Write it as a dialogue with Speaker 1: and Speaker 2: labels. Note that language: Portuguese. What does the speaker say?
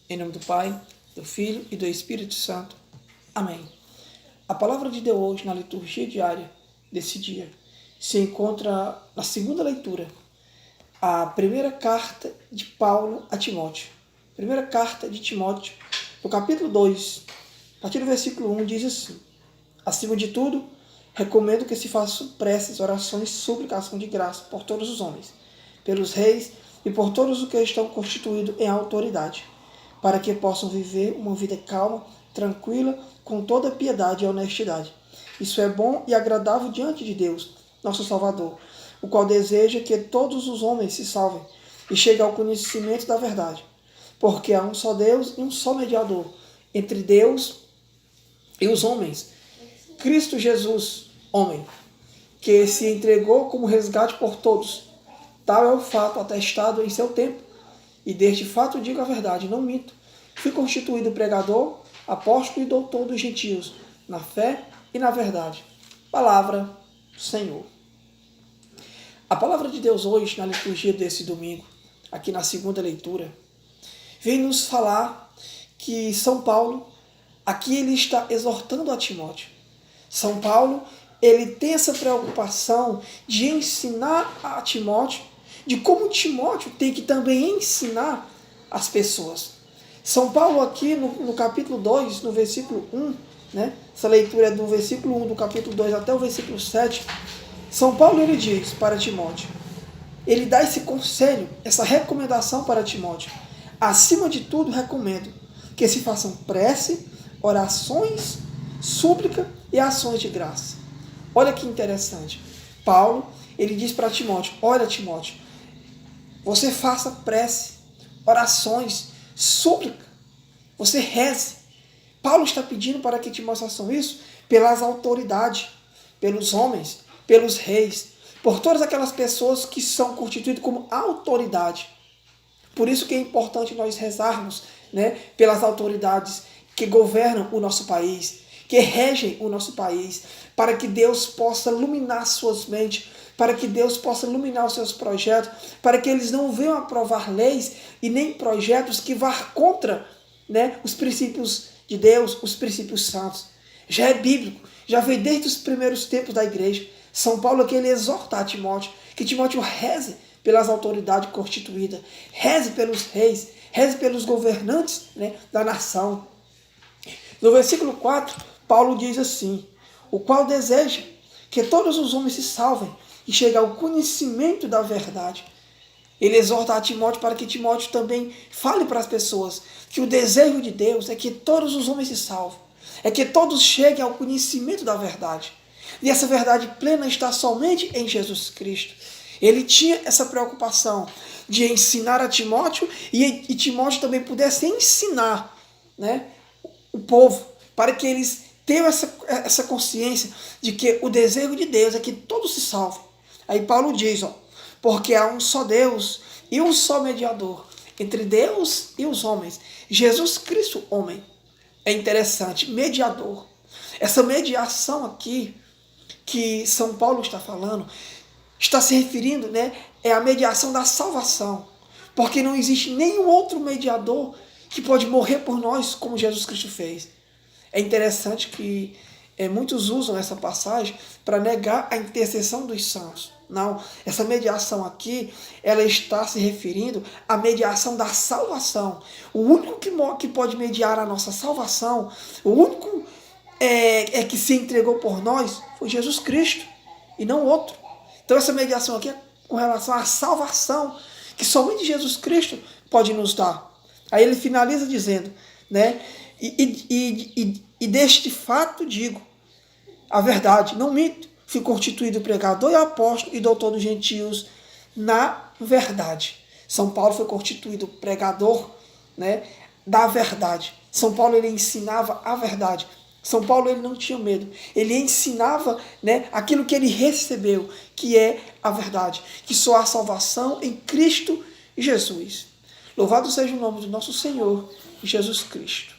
Speaker 1: Em nome do Pai, do Filho e do Espírito Santo. Amém. A palavra de Deus hoje na liturgia diária desse dia se encontra na segunda leitura, a primeira carta de Paulo a Timóteo. Primeira carta de Timóteo, no capítulo 2, a partir do versículo 1, diz assim: acima de tudo, recomendo que se façam preces, orações, suplicação de graça por todos os homens, pelos reis e por todos os que estão constituídos em autoridade, para que possam viver uma vida calma, tranquila, com toda piedade e honestidade. Isso é bom e agradável diante de Deus, nosso Salvador, o qual deseja que todos os homens se salvem e cheguem ao conhecimento da verdade. Porque há um só Deus e um só mediador entre Deus e os homens, Cristo Jesus, homem, que se entregou como resgate por todos. Tal é o fato atestado em seu tempo, e deste fato digo a verdade, não minto. Fui constituído pregador, apóstolo e doutor dos gentios, na fé e na verdade. Palavra do Senhor. A palavra de Deus hoje, na liturgia desse domingo, aqui na segunda leitura, vem nos falar que São Paulo, aqui ele está exortando a Timóteo. São Paulo, ele tem essa preocupação de ensinar a Timóteo, de como Timóteo tem que também ensinar as pessoas. São Paulo aqui no capítulo 2, no versículo 1, essa leitura é do versículo 1 do capítulo 2 até o versículo 7, São Paulo ele diz para Timóteo, ele dá esse conselho, essa recomendação para Timóteo. Acima de tudo, recomendo que se façam prece, orações, súplica e ações de graça. Olha que interessante. Paulo, ele diz para Timóteo, olha Timóteo, você faça prece, orações, súplica, você reze. Paulo está pedindo para que Timóteo faça isso pelas autoridades, pelos homens, pelos reis, por todas aquelas pessoas que são constituídas como autoridade. Por isso que é importante nós rezarmos, pelas autoridades que governam o nosso país, que regem o nosso país, para que Deus possa iluminar suas mentes, para que Deus possa iluminar os seus projetos, para que eles não venham aprovar leis e nem projetos que vá contra os princípios de Deus, os princípios santos. Já é bíblico, já veio desde os primeiros tempos da igreja. São Paulo aqui ele exorta a Timóteo, que Timóteo reze pelas autoridades constituídas, reze pelos reis, reze pelos governantes da nação. No versículo 4, Paulo diz assim, o qual deseja que todos os homens se salvem e cheguem ao conhecimento da verdade. Ele exorta a Timóteo para que Timóteo também fale para as pessoas que o desejo de Deus é que todos os homens se salvem, é que todos cheguem ao conhecimento da verdade. E essa verdade plena está somente em Jesus Cristo. Ele tinha essa preocupação de ensinar a Timóteo e Timóteo também pudesse ensinar o povo, para que eles tenham essa consciência de que o desejo de Deus é que todos se salvem. Aí Paulo diz, porque há um só Deus e um só mediador entre Deus e os homens, Jesus Cristo, homem. É interessante, mediador. Essa mediação aqui que São Paulo está falando, está se referindo, é a mediação da salvação, porque não existe nenhum outro mediador que pode morrer por nós como Jesus Cristo fez. É interessante que muitos usam essa passagem para negar a intercessão dos santos. Não, essa mediação aqui, ela está se referindo à mediação da salvação. O único que pode mediar a nossa salvação, o único que se entregou por nós foi Jesus Cristo e não outro. Então essa mediação aqui é com relação à salvação que somente Jesus Cristo pode nos dar. Aí ele finaliza dizendo, e deste fato digo a verdade, não minto. Fui constituído pregador e apóstolo e doutor dos gentios na verdade. São Paulo foi constituído pregador da verdade. São Paulo ele ensinava a verdade. São Paulo ele não tinha medo. Ele ensinava aquilo que ele recebeu, que é a verdade, que só há salvação em Cristo Jesus. Louvado seja o nome do nosso Senhor Jesus Cristo.